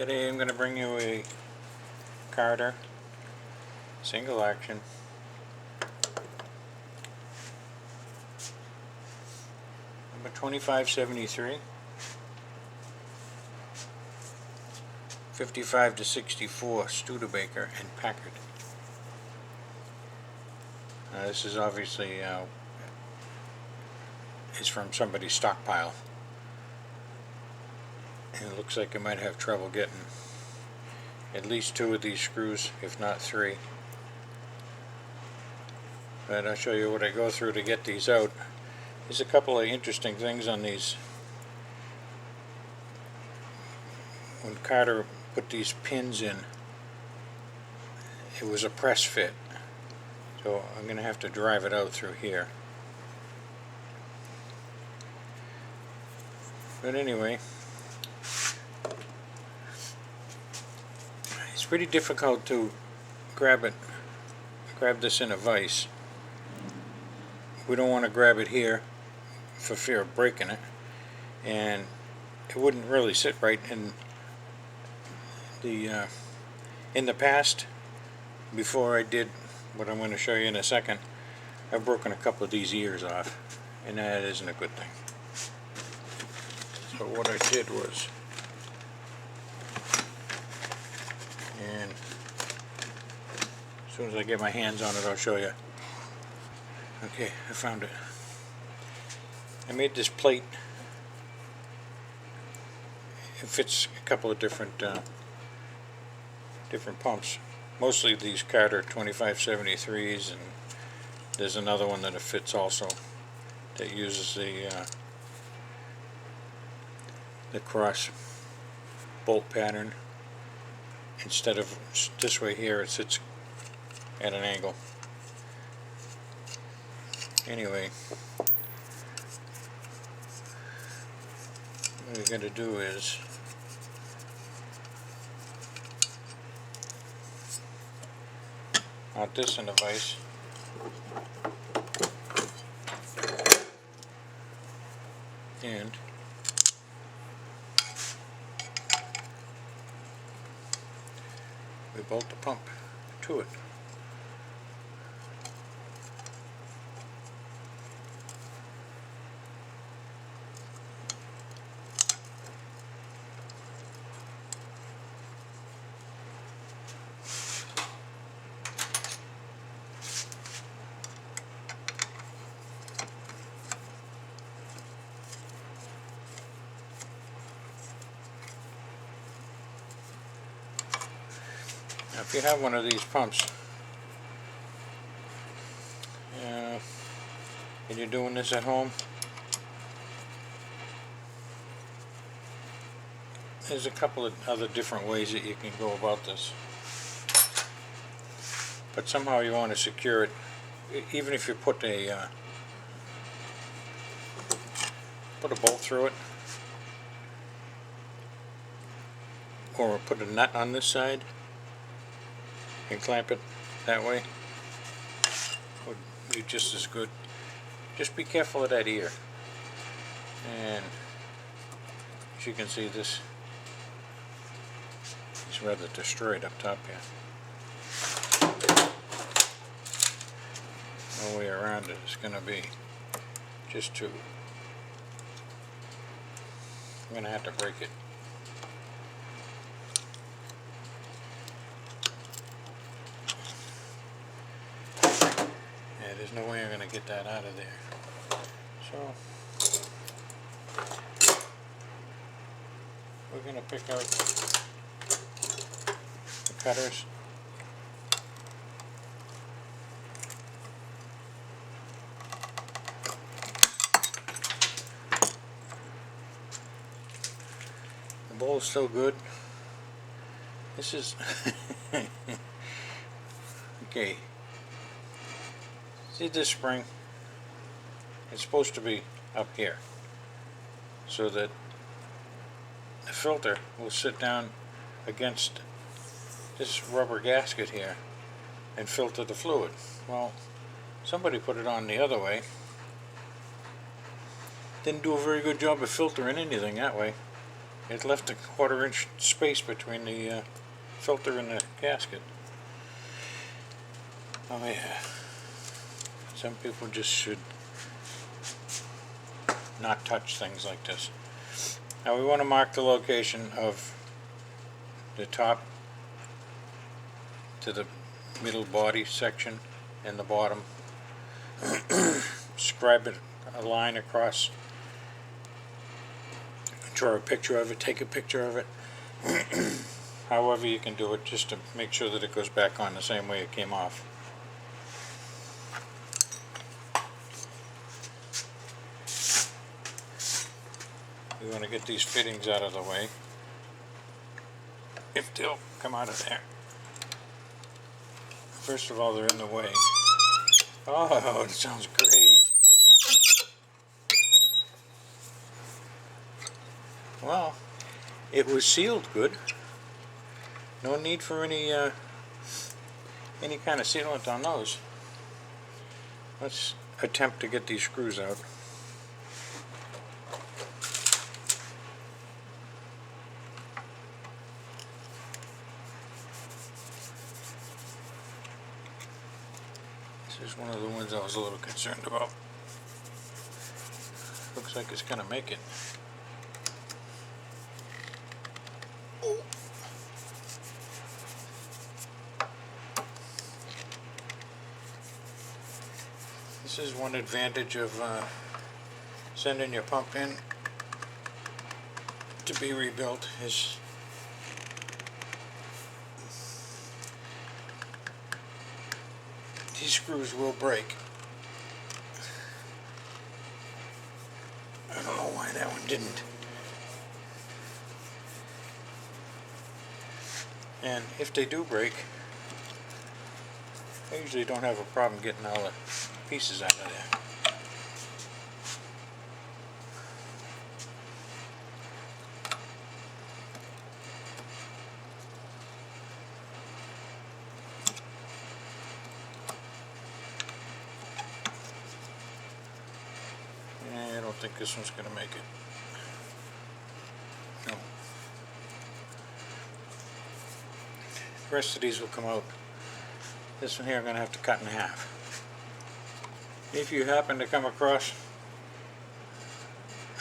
Today I'm going to bring you a Carter single action number 2573, 55 to 64 Studebaker and Packard. This is obviously is from somebody's stockpile, and it looks like it might have trouble getting at least 2 of these screws, if not 3. But I'll show you what I go through to get these out. There's a couple of interesting things on these. When Carter put these pins in, it was a press fit, so I'm going to have to drive it out through here. But anyway, it's pretty difficult to grab this in a vise. We don't want to grab it here for fear of breaking it, and it wouldn't really sit right in the past. Before I did what I'm going to show you in a second, I've broken a couple of these ears off, and that isn't a good thing. So what I did was, and as soon as I get my hands on it I'll show you. Okay, I found it. I made this plate. It fits a couple of different pumps. Mostly these Carter 2573s, and there's another one that it fits also that uses the cross bolt pattern. Instead of this way here, it sits at an angle. Anyway, what we're going to do is mount this in the vise, and we bolt the pump to it. Now, if you have one of these pumps, and you're doing this at home, there's a couple of other different ways that you can go about this. But somehow you want to secure it, even if you put a bolt through it, or put a nut on this side and clamp it that way, would be just as good. Just be careful of that ear. And as you can see, this is rather destroyed up top here. No way around it. It's going to be just too. I'm going to have to break it. Yeah, there's no way I'm going to get that out of there. So we're going to pick out the cutters. The bowl is still good. This is okay. See this spring? It's supposed to be up here, so that the filter will sit down against this rubber gasket here and filter the fluid. Well, somebody put it on the other way. Didn't do a very good job of filtering anything that way. it left a 1/4 inch space between the filter and the gasket. Oh yeah, some people just should not touch things like this. Now we want to mark the location of the top to the middle body section and the bottom. Scribe it, a line across, draw a picture of it, take a picture of it. However you can do it, just to make sure that it goes back on the same way it came off. We want to get these fittings out of the way, if they'll come out of there. First of all, they're in the way. Oh, it sounds great. Well, it was sealed good. No need for any kind of sealant on those. Let's attempt to get these screws out. This is one of the ones I was a little concerned about. Looks like it's gonna make it. This is one advantage of sending your pump in to be rebuilt, is these screws will break. I don't know why that one didn't. And if they do break, I usually don't have a problem getting all the pieces out of there. I don't think this one's going to make it. No. The rest of these will come out. This one here I'm going to have to cut in half. If you happen to come across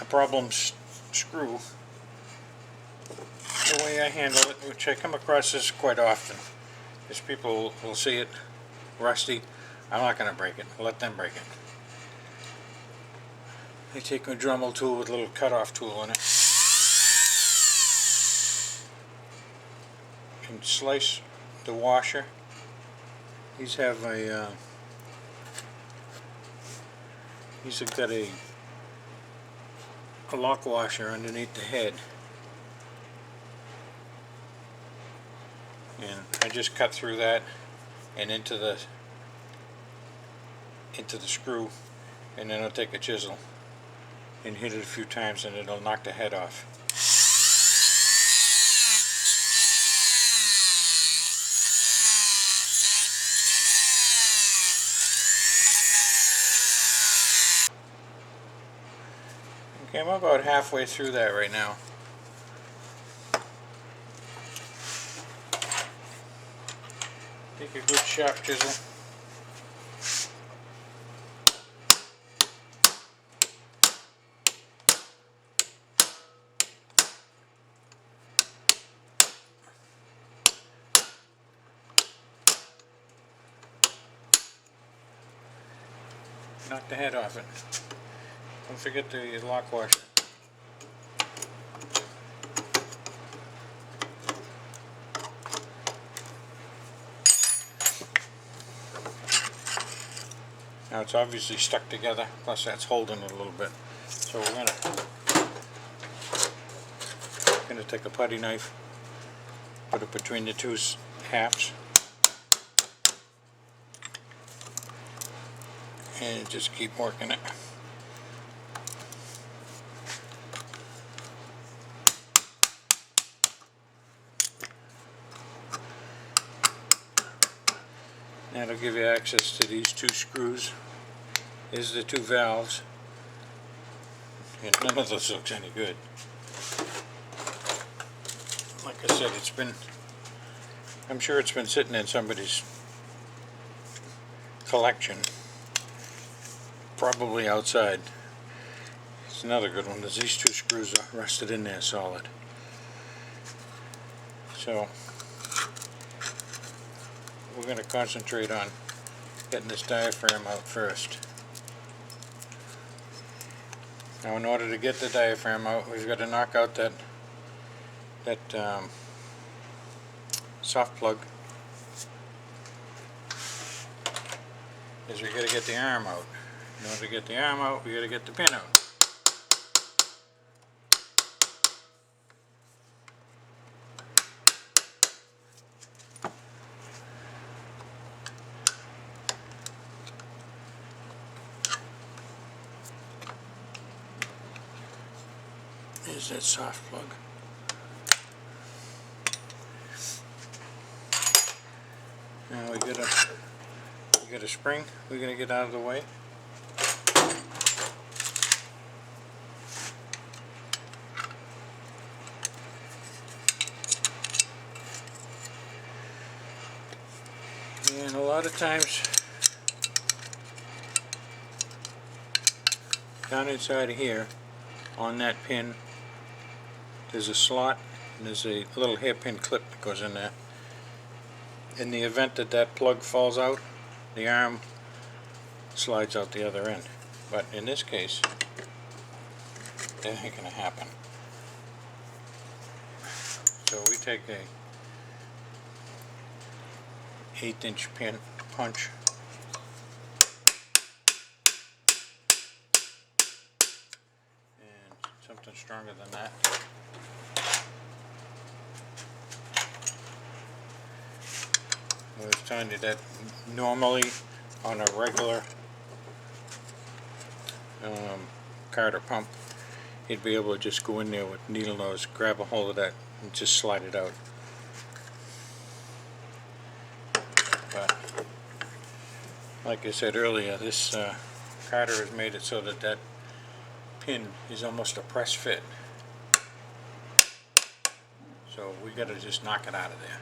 a problem screw, the way I handle it, which I come across this quite often, is people will see it rusty. I'm not going to break it. Let them break it. I take a Dremel tool with a little cutoff tool in it and slice the washer. These have a these have got a lock washer underneath the head, and I just cut through that and into the screw, and then I'll take a chisel and hit it a few times and it'll knock the head off. Okay, I'm about halfway through that right now. Take a good sharp chisel. Knock the head off it. Don't forget the lock washer. Now it's obviously stuck together, plus that's holding it a little bit. So we're gonna take a putty knife, put it between the two halves, and just keep working it. That'll give you access to these two screws. Here's the two valves, and none of this looks any good. like I said, I'm sure it's been sitting in somebody's collection, probably outside. It's another good one. There's these two screws are rusted in there solid. So we're going to concentrate on getting this diaphragm out first. Now, in order to get the diaphragm out, we've got to knock out that soft plug. Is we got to get the arm out. In order to get the arm out, we got to get the pin out. There's that soft plug. Now we got a spring we're going to get out of the way. And a lot of times down inside of here on that pin there's a slot and there's a little hairpin clip that goes in there. In the event that that plug falls out, the arm slides out the other end. But in this case, that ain't gonna happen. So we take a 1/8" pin punch, and something stronger than that. I was telling you that normally on a regular Carter pump, you'd be able to just go in there with needle nose, grab a hold of that, and just slide it out. But like I said earlier, this Carter has made it so that that pin is almost a press fit. So we got to just knock it out of there.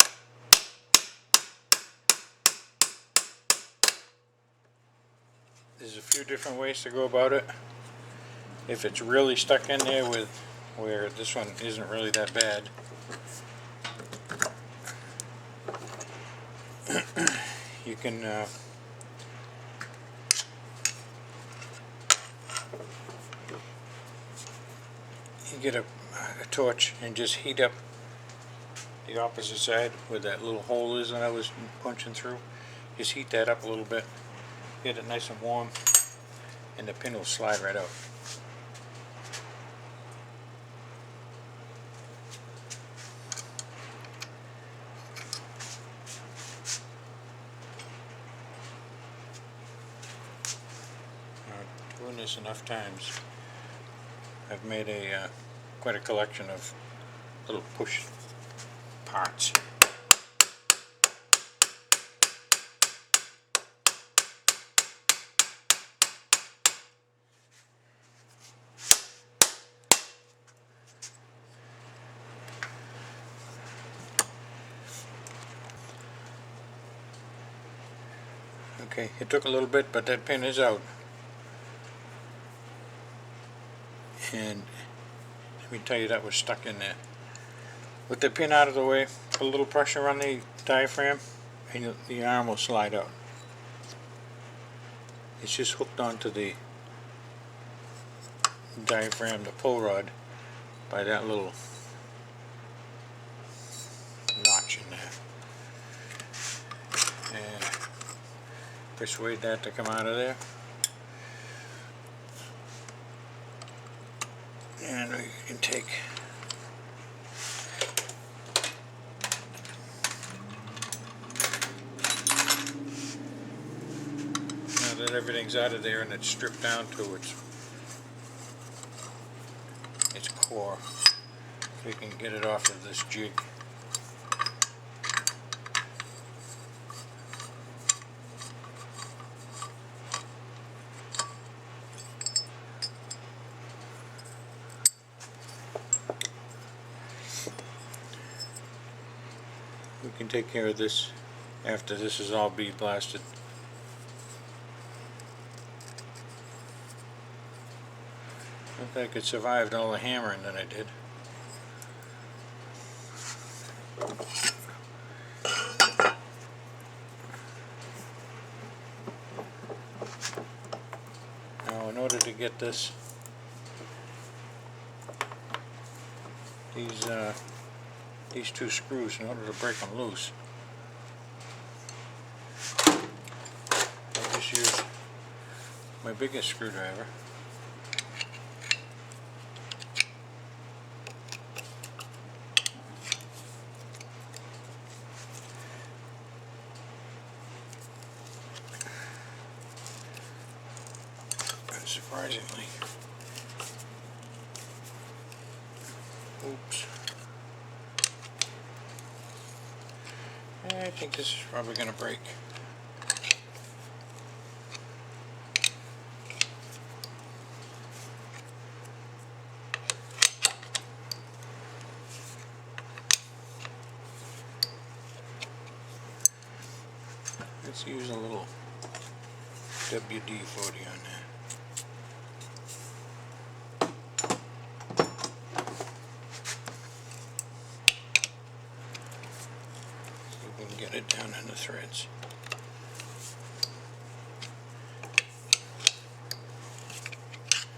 There's a few different ways to go about it. If it's really stuck in there with where this one isn't really that bad, you can you get a torch and just heat up the opposite side where that little hole is that I was punching through. Just heat that up a little bit, get it nice and warm, and the pin will slide right out. Now, doing this enough times, I've made a quite a collection of little push parts. Okay, it took a little bit, but that pin is out. And let me tell you, that was stuck in there. With the pin out of the way, put a little pressure on the diaphragm and the arm will slide out. It's just hooked onto the diaphragm, the pull rod, by that little notch in there. And persuade that to come out of there. And we can take now that everything's out of there and it's stripped down to its core, we can get it off of this jig. can take care of this after this is all bead blasted. Looked like it survived all the hammering that I did. Now, in order to get this, these two screws, in order to break them loose, I'll just use my biggest screwdriver. Surprisingly. Oops. I think this is probably going to break. Let's use a little WD-40 on that. Get it down in the threads.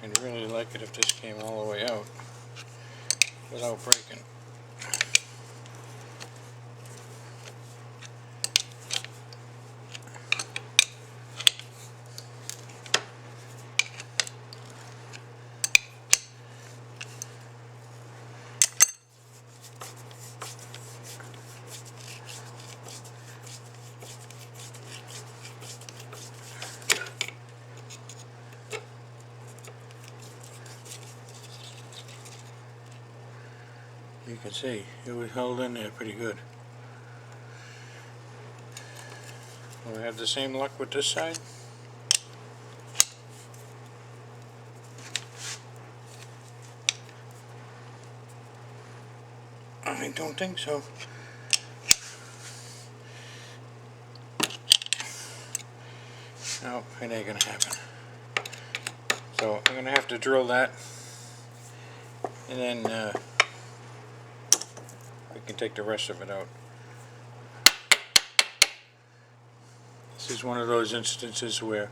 I'd really like it if this came all the way out without breaking. You can see it was held in there pretty good. Will we have the same luck with this side? I don't think so. No, it ain't gonna happen. So I'm gonna have to drill that, and then we can take the rest of it out. This is one of those instances where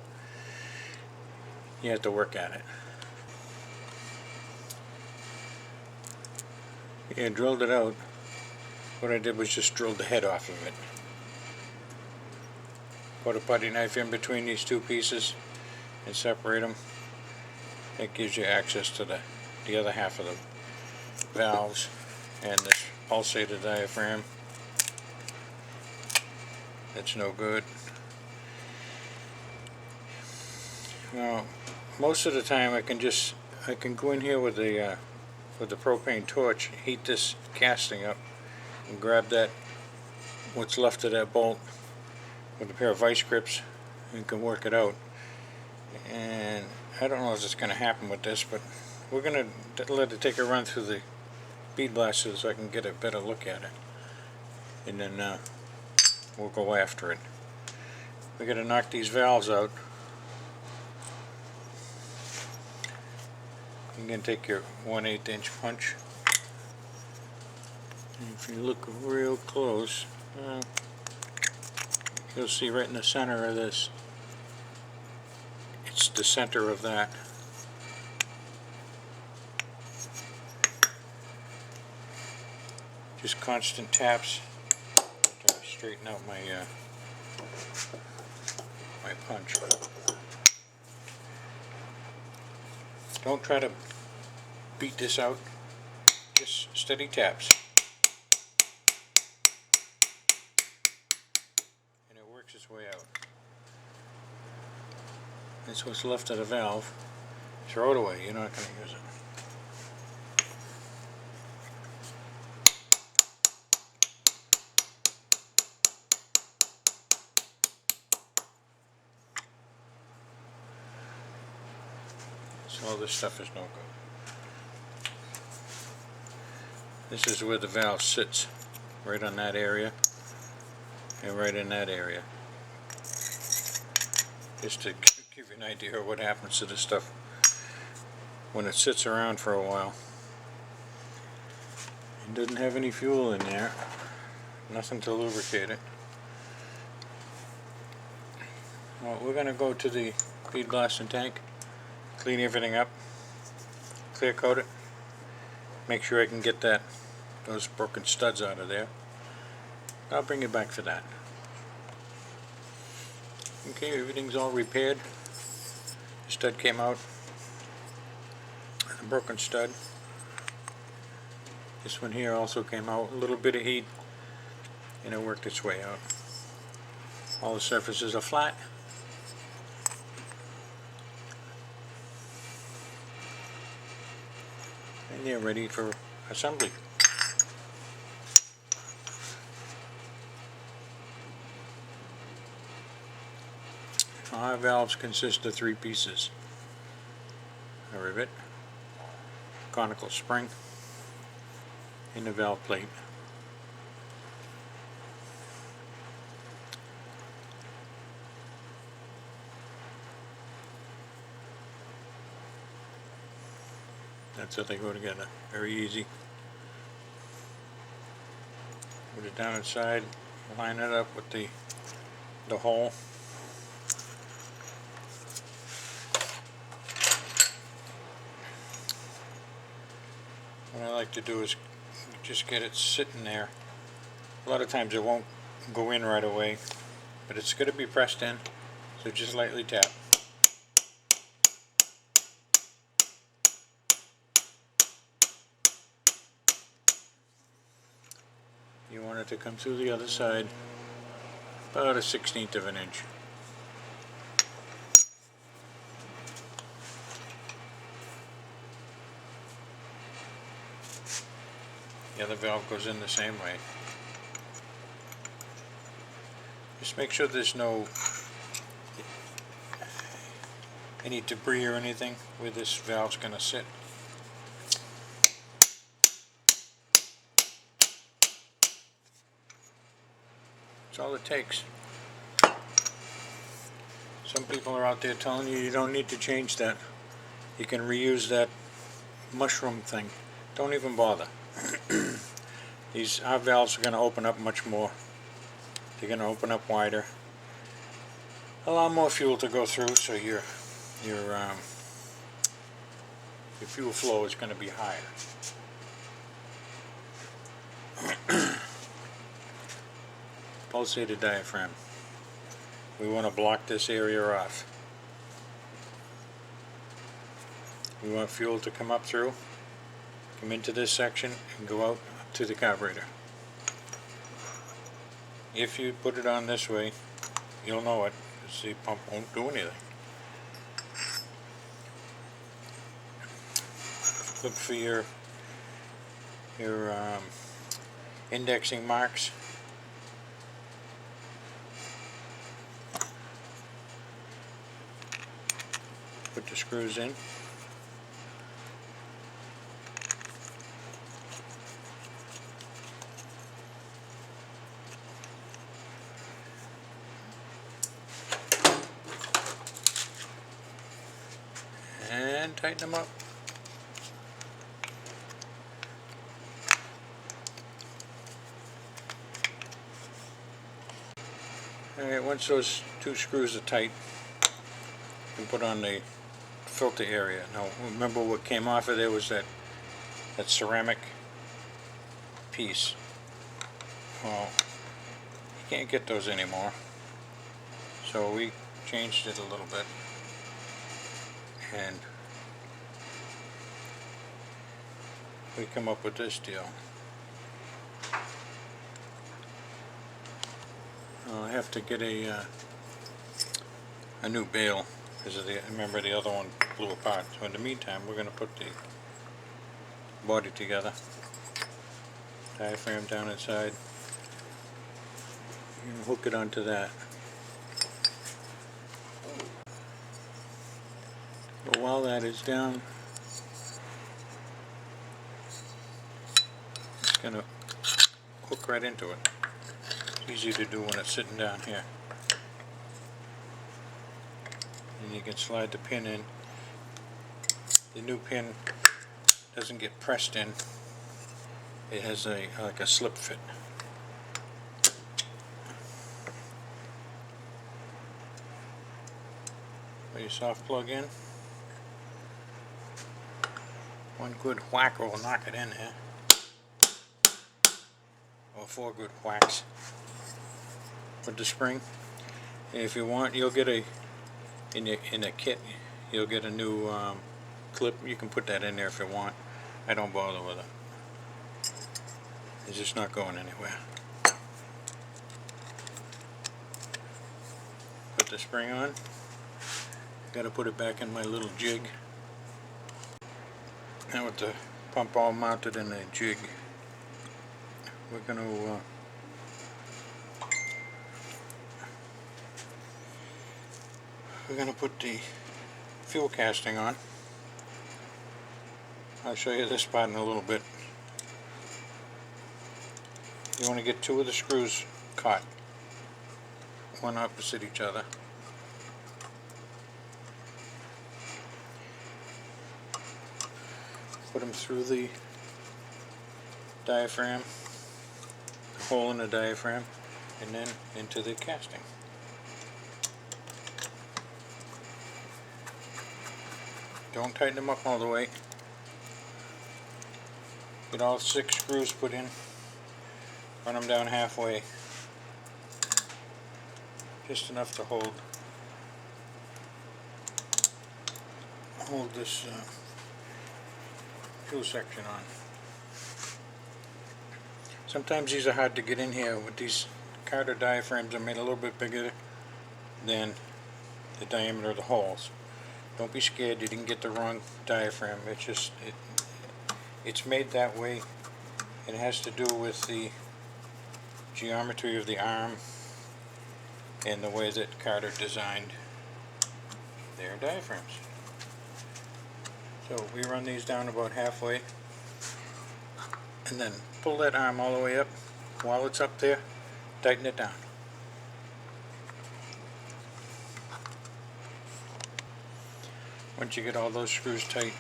you have to work at it. Yeah, drilled it out. What I did was just drilled the head off of it. Put a putty knife in between these two pieces and separate them. That gives you access to the other half of the valves and this pulsated diaphragm. That's no good. Now, most of the time I can go in here with the propane torch, heat this casting up, and grab that what's left of that bolt with a pair of vice grips and can work it out. And I don't know if it's going to happen with this, but we're going to let it take a run through the bead blaster so I can get a better look at it, and then we'll go after it. We got to knock these valves out. You can take your 1/8 inch punch, and if you look real close, you'll see right in the center of this, it's the center of that. Just constant taps to straighten out my my punch. Don't try to beat this out, just steady taps. And it works its way out. That's what's left of the valve. Throw it away, you're not going to use it. So all this stuff is no good. This is where the valve sits, right on that area. and right in that area. Just to give you an idea of what happens to this stuff when it sits around for a while. It doesn't have any fuel in there, nothing to lubricate it. Well, we're going to go to the feed blasting tank, clean everything up, clear coat it, make sure I can get those broken studs out of there. I'll bring you back for that. Okay, everything's all repaired. The stud came out, a broken stud. This one here also came out, a little bit of heat, and it worked its way out. All the surfaces are flat. And they're ready for assembly. Our valves consist of 3 pieces: a rivet, conical spring, and the valve plate. That's how they go together. Very easy. Put it down inside, line it up with the hole. What I like to do is just get it sitting there. A lot of times it won't go in right away, but it's going to be pressed in, so just lightly tap. You want it to come through the other side about 1/16 of an inch. The other valve goes in the same way. Just make sure there's no any debris or anything where this valve's going to sit. That's all it takes. Some people are out there telling you don't need to change that. You can reuse that mushroom thing. Don't even bother. Our valves are going to open up much more. They're going to open up wider. Allow more fuel to go through, so your fuel flow is going to be higher. Pulsated diaphragm. We want to block this area off. We want fuel to come up through, come into this section, and go out to the carburetor. If you put it on this way, you'll know it, because the pump won't do anything. Look for your indexing marks. Put the screws in. And tighten them up. Alright, once those 2 screws are tight, you can put on the filter area. Now remember, what came off of there was that ceramic piece. Well, you can't get those anymore, so we changed it a little bit, and we come up with this deal. I have to get a new bail, because remember the other one blew apart. So in the meantime, we're going to put the body together. Diaphragm down inside. And hook it onto that. But while that is down, it's going to hook right into it. easy to do when it's sitting down here. And you can slide the pin in. The new pin doesn't get pressed in. It has like a slip fit. Put your soft plug in. One good whack will knock it in there. Or 4 good whacks with the spring. And if you want, you'll get in a kit, you'll get a new clip. You can put that in there if you want. I don't bother with it. It's just not going anywhere. Put the spring on. Got to put it back in my little jig. Now with the pump all mounted in a jig, we're going to put the fuel casting on. I'll show you this part in a little bit. You want to get 2 of the screws caught, one opposite each other. Put them through the diaphragm, the hole in the diaphragm, and then into the casting. Don't tighten them up all the way. Get all 6 screws put in. Run them down halfway. Just enough to hold this fuel section on. Sometimes these are hard to get in here. With these Packard diaphragms are made a little bit bigger than the diameter of the holes. Don't be scared you didn't get the wrong diaphragm. It's just it's made that way. It has to do with the geometry of the arm and the way that Packard designed their diaphragms. So we run these down about halfway and then pull that arm all the way up. While it's up there, tighten it down. Once you get all those screws tight,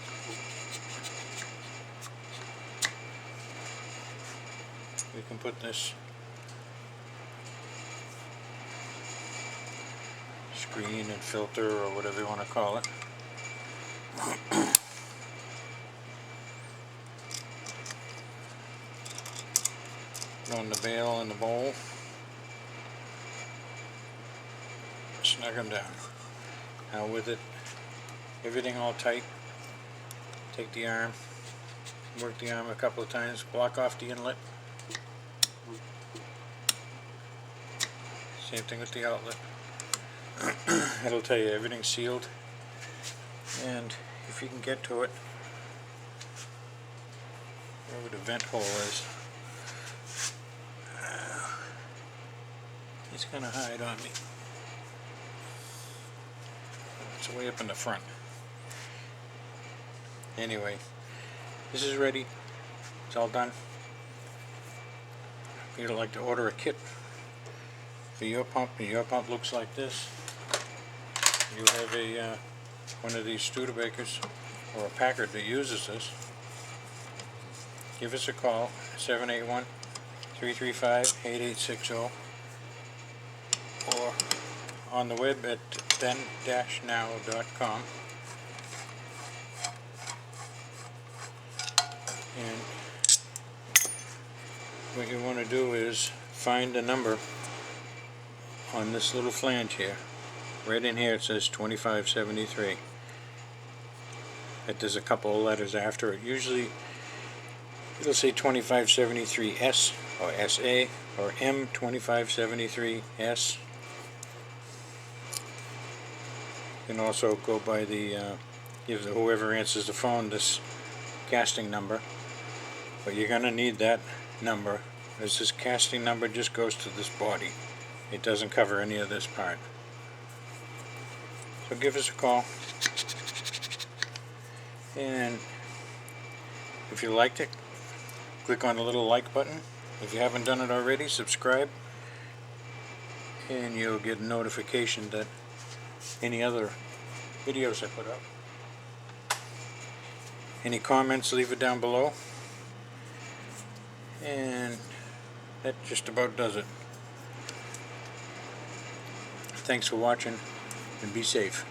we can put this screen and filter or whatever you want to call it on the bail and the bowl. Snug them down. Now with it, everything all tight, take the arm, work the arm a couple of times, block off the inlet. Same thing with the outlet. It'll tell you everything's sealed, and if you can get to it, wherever the vent hole is, it's going to hide on me. It's way up in the front. Anyway, this is ready. It's all done. You'd like to order a kit for your pump, and your pump looks like this. You have a one of these Studebakers or a Packard that uses this. Give us a call, 781-335-8860, or on the web at ben-now.com. And what you want to do is find a number on this little flange here. Right in here it says 2573. There's a couple of letters after it. Usually it'll say 2573S or SA or M2573S. You can also go by the give whoever answers the phone this casting number, but you're going to need that number, as this casting number just goes to this body. It doesn't cover any of this part. So give us a call, and if you liked it, click on the little like button. If you haven't done it already, subscribe, and you'll get a notification that any other videos I put up. Any comments, leave it down below. And that just about does it. Thanks for watching, and be safe.